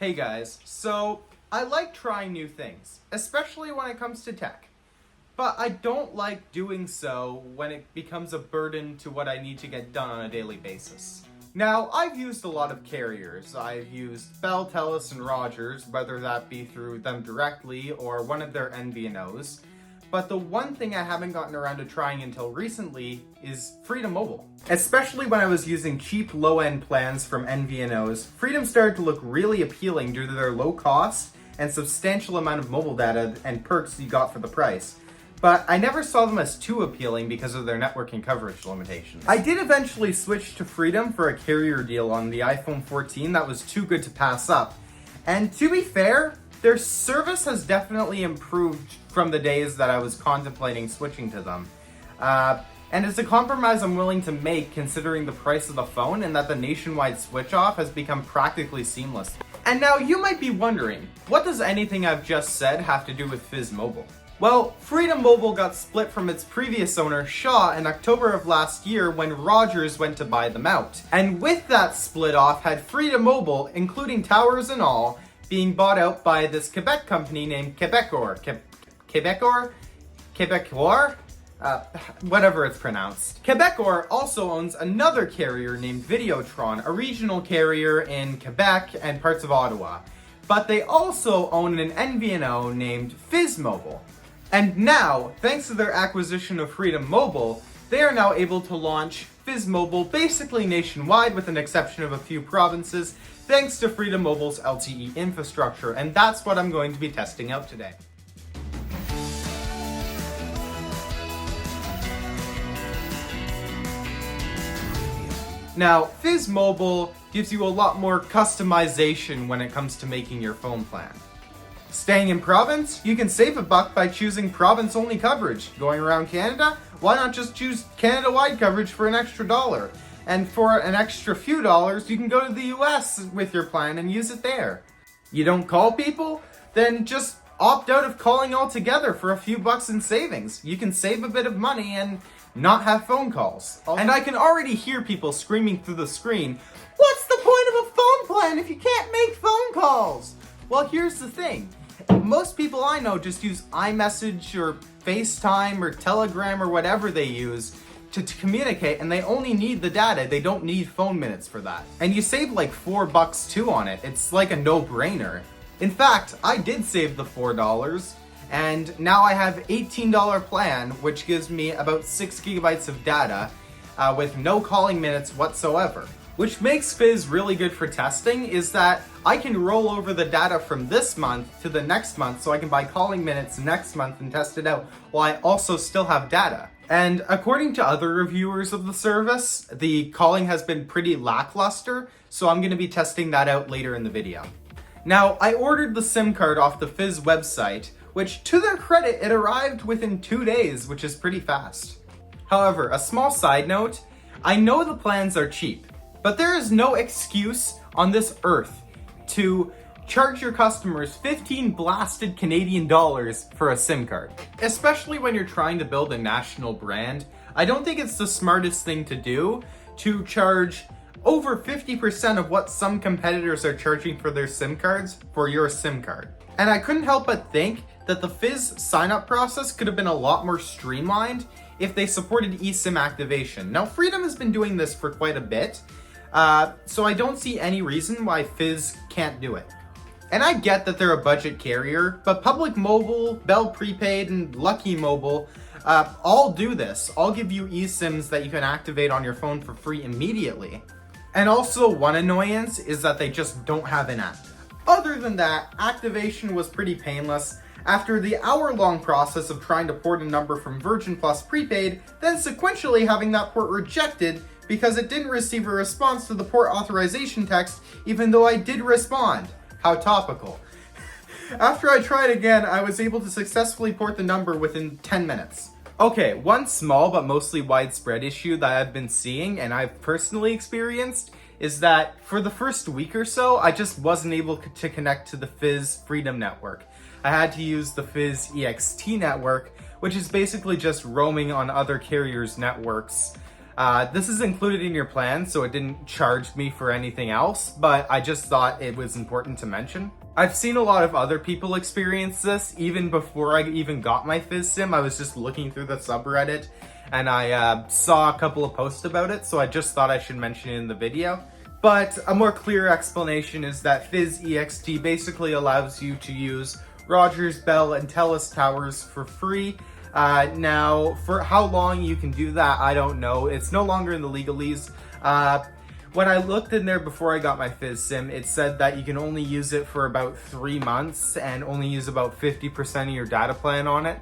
Hey guys, so I like trying new things, especially when it comes to tech. But I don't like doing so when it becomes a burden to what I need to get done on a daily basis. Now, I've used a lot of carriers. I've used Bell, Telus, and Rogers, whether that be through them directly or one of their MVNOs. But the one thing I haven't gotten around to trying until recently is Freedom Mobile. Especially when I was using cheap low-end plans from MVNOs, Freedom started to look really appealing due to their low cost and substantial amount of mobile data and perks you got for the price. But I never saw them as too appealing because of their network and coverage limitations. I did eventually switch to Freedom for a carrier deal on the iPhone 14 that was too good to pass up. And to be fair, their service has definitely improved from the days that I was contemplating switching to them. And it's a compromise I'm willing to make considering the price of the phone and that the nationwide switch off has become practically seamless. And now you might be wondering, what does anything I've just said have to do with Fizz Mobile? Well, Freedom Mobile got split from its previous owner, Shaw, in October of last year when Rogers went to buy them out. And with that split off had Freedom Mobile, including towers and all, being bought out by this Quebec company named Quebecor, whatever it's pronounced. Quebecor also owns another carrier named Videotron, a regional carrier in Quebec and parts of Ottawa. But they also own an MVNO named Fizz Mobile. And now, thanks to their acquisition of Freedom Mobile, they are now able to launch Fizz Mobile basically nationwide with an exception of a few provinces, thanks to Freedom Mobile's LTE infrastructure, and that's what I'm going to be testing out today. Now, Fizz Mobile gives you a lot more customization when it comes to making your phone plan. Staying in province? You can save $1 by choosing province-only coverage. Going around Canada? Why not just choose Canada-wide coverage for an extra $1? And for an extra few dollars, you can go to the US with your plan and use it there. You don't call people? Then just opt out of calling altogether for a few bucks in savings. You can save a bit of money and not have phone calls. And I can already hear people screaming through the screen, "What's the point of a phone plan if you can't make phone calls?" Well, here's the thing. Most people I know just use iMessage or FaceTime or Telegram or whatever they use to communicate, and they only need the data. They don't need phone minutes for that. And you save like $4 too on it. It's like a no-brainer. In fact, I did save the $4, and now I have $18 plan, which gives me about 6 gigabytes of data with no calling minutes whatsoever. Which makes Fizz really good for testing is that I can roll over the data from this month to the next month so I can buy calling minutes next month and test it out while I also still have data. And according to other reviewers of the service, the calling has been pretty lackluster, so I'm going to be testing that out later in the video. Now, I ordered the SIM card off the Fizz website, which to their credit, it arrived within 2 days, which is pretty fast. However, a small side note, I know the plans are cheap, but there is no excuse on this earth to charge your customers 15 blasted Canadian dollars for a SIM card. Especially when you're trying to build a national brand, I don't think it's the smartest thing to do to charge over 50% of what some competitors are charging for their SIM cards for your SIM card. And I couldn't help but think that the Fizz sign-up process could have been a lot more streamlined if they supported eSIM activation. Now, Freedom has been doing this for quite a bit, so I don't see any reason why Fizz can't do it. And I get that they're a budget carrier, but Public Mobile, Bell Prepaid, and Lucky Mobile all do this. All give you eSIMs that you can activate on your phone for free immediately. And also, one annoyance is that they just don't have an app. Other than that, activation was pretty painless. After the hour-long process of trying to port a number from Virgin Plus prepaid, then sequentially having that port rejected because it didn't receive a response to the port authorization text, even though I did respond. How topical. After I tried again, I was able to successfully port the number within 10 minutes. Okay, one small but mostly widespread issue that I've been seeing and I've personally experienced is that for the first week or so, I just wasn't able to connect to the Fizz Freedom network. I had to use the Fizz EXT network, which is basically just roaming on other carriers' networks This is included in your plan, so it didn't charge me for anything else, but I just thought it was important to mention. I've seen a lot of other people experience this. Even before I even got my Fizz Sim, I was just looking through the subreddit and I saw a couple of posts about it, so I just thought I should mention it in the video. But a more clear explanation is that Fizz EXT basically allows you to use Rogers, Bell, and Telus towers for free. Now, for how long you can do that, I don't know. It's no longer in the legalese. When I looked in there before I got my Fizz Sim, it said that you can only use it for about 3 months and only use about 50% of your data plan on it.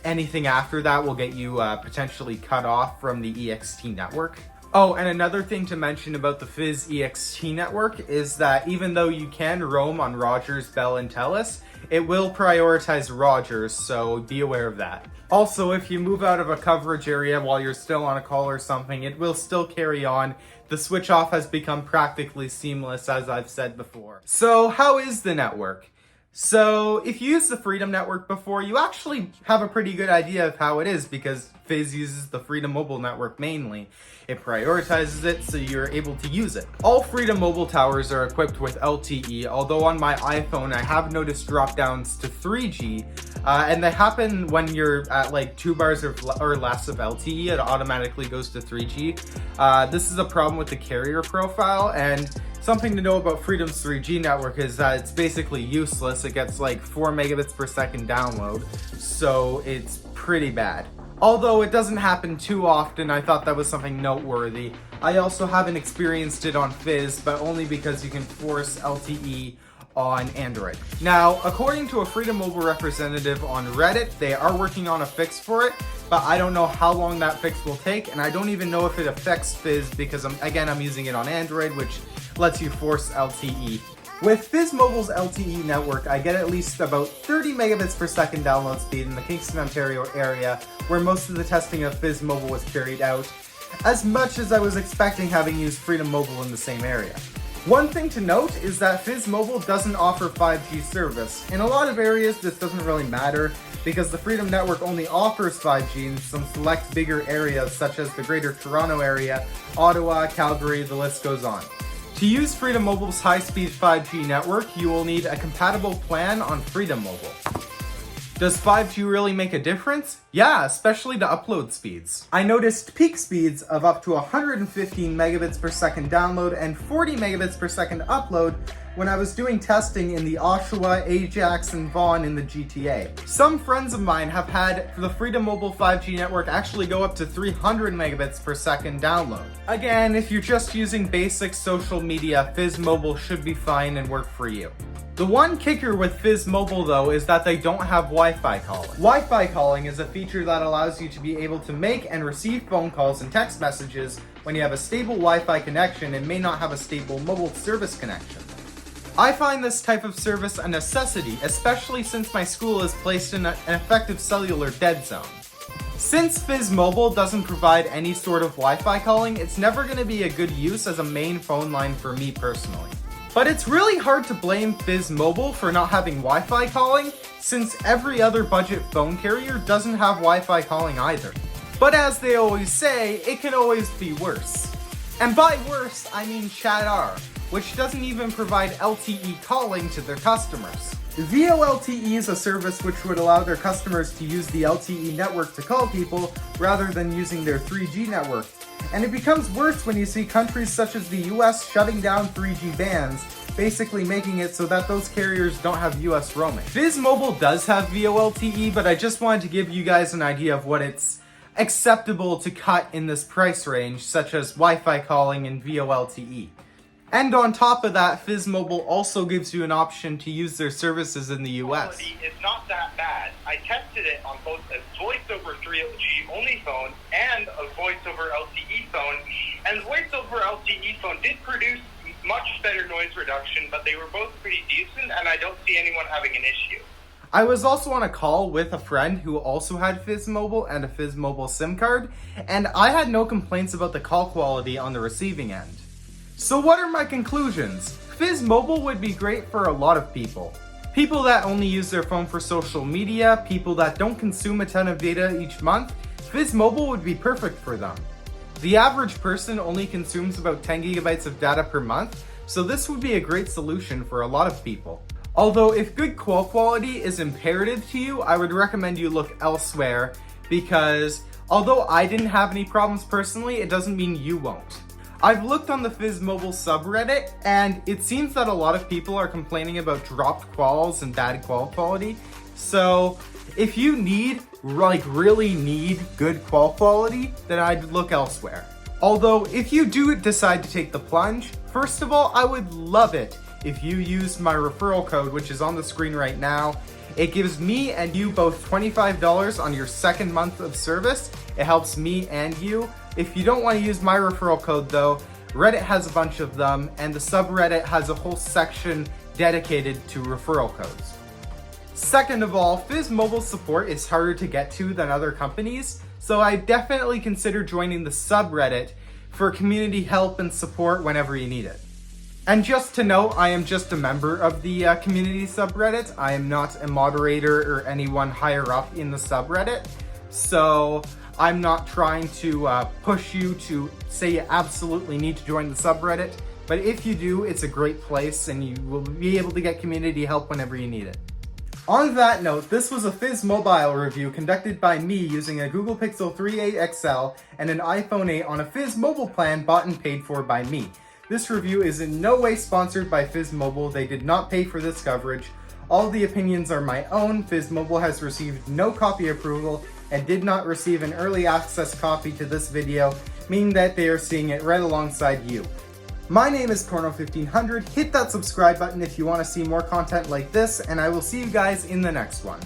Anything after that will get you potentially cut off from the EXT network. Oh, and another thing to mention about the Fizz EXT network is that even though you can roam on Rogers, Bell, and Telus, it will prioritize Rogers, so be aware of that. Also, if you move out of a coverage area while you're still on a call or something, it will still carry on. The switch off has become practically seamless, as I've said before. So how is the network? So if you used the Freedom Network before, you actually have a pretty good idea of how it is because Fizz uses the Freedom Mobile network mainly. It prioritizes it so you're able to use it. All Freedom Mobile towers are equipped with LTE, although on my iPhone I have noticed drop downs to 3G, and they happen when you're at like 2 bars or less of LTE, it automatically goes to 3G. This is a problem with the carrier profile, and something to know about Freedom's 3G network is that it's basically useless. It gets like 4 megabits per second download, so it's pretty bad. Although it doesn't happen too often, I thought that was something noteworthy. I also haven't experienced it on Fizz, but only because you can force LTE on Android. Now, according to a Freedom Mobile representative on Reddit, they are working on a fix for it, but I don't know how long that fix will take, and I don't even know if it affects Fizz because I'm using it on Android, which lets you force LTE. With Fizz Mobile's LTE network, I get at least about 30 megabits per second download speed in the Kingston, Ontario area, where most of the testing of Fizz Mobile was carried out, as much as I was expecting having used Freedom Mobile in the same area. One thing to note is that Fizz Mobile doesn't offer 5G service. In a lot of areas, this doesn't really matter because the Freedom Network only offers 5G in some select bigger areas such as the Greater Toronto Area, Ottawa, Calgary, the list goes on. To use Freedom Mobile's high-speed 5G network, you will need a compatible plan on Freedom Mobile. Does 5G really make a difference? Yeah, especially to upload speeds. I noticed peak speeds of up to 115 megabits per second download and 40 megabits per second upload when I was doing testing in the Oshawa, Ajax, and Vaughan in the GTA. Some friends of mine have had the Freedom Mobile 5G network actually go up to 300 megabits per second download. Again, if you're just using basic social media, Fizz Mobile should be fine and work for you. The one kicker with Fizz Mobile though is that they don't have Wi-Fi calling. Wi-Fi calling is a feature that allows you to be able to make and receive phone calls and text messages when you have a stable Wi-Fi connection and may not have a stable mobile service connection. I find this type of service a necessity, especially since my school is placed in an effective cellular dead zone. Since Fizz Mobile doesn't provide any sort of Wi-Fi calling, it's never going to be a good use as a main phone line for me personally. But it's really hard to blame Fizz Mobile for not having Wi-Fi calling, since every other budget phone carrier doesn't have Wi-Fi calling either. But as they always say, it can always be worse. And by worse, I mean Chat-R, which doesn't even provide LTE calling to their customers. VoLTE is a service which would allow their customers to use the LTE network to call people rather than using their 3G network. And it becomes worse when you see countries such as the US shutting down 3G bands, basically making it so that those carriers don't have US roaming. Fizz Mobile does have VoLTE, but I just wanted to give you guys an idea of what it's acceptable to cut in this price range, such as Wi-Fi calling and VoLTE. And on top of that, Fizz Mobile also gives you an option to use their services in the US. It's not that bad. I tested it on both a voice over 3G only phone and a voice over LTE phone, and the voice over LTE phone did produce much better noise reduction, but they were both pretty decent, and I don't see anyone having an issue. I was also on a call with a friend who also had Fizz Mobile and a Fizz Mobile SIM card, and I had no complaints about the call quality on the receiving end. So what are my conclusions? Fizz Mobile would be great for a lot of people. People that only use their phone for social media, people that don't consume a ton of data each month, Fizz Mobile would be perfect for them. The average person only consumes about 10 gigabytes of data per month, so this would be a great solution for a lot of people. Although if good call quality is imperative to you, I would recommend you look elsewhere, because although I didn't have any problems personally, it doesn't mean you won't. I've looked on the Fizz Mobile subreddit, and it seems that a lot of people are complaining about dropped quals and bad call quality. So if you really need good call quality, then I'd look elsewhere. Although if you do decide to take the plunge, first of all, I would love it if you use my referral code, which is on the screen right now. It gives me and you both $25 on your second month of service. It helps me and you. If you don't want to use my referral code though, Reddit has a bunch of them, and the subreddit has a whole section dedicated to referral codes. Second of all, Fizz Mobile support is harder to get to than other companies, so I definitely consider joining the subreddit for community help and support whenever you need it. And just to note, I am just a member of the community subreddit. I am not a moderator or anyone higher up in the subreddit, so I'm not trying to push you to say you absolutely need to join the subreddit, but if you do, it's a great place and you will be able to get community help whenever you need it. On that note, this was a Fizz Mobile review conducted by me using a Google Pixel 3a XL and an iPhone 8 on a Fizz Mobile plan bought and paid for by me. This review is in no way sponsored by Fizz Mobile. They did not pay for this coverage. All the opinions are my own. Fizz Mobile has received no copy approval and did not receive an early access copy to this video, meaning that they are seeing it right alongside you. My name is Corno1500. Hit that subscribe button if you want to see more content like this, and I will see you guys in the next one.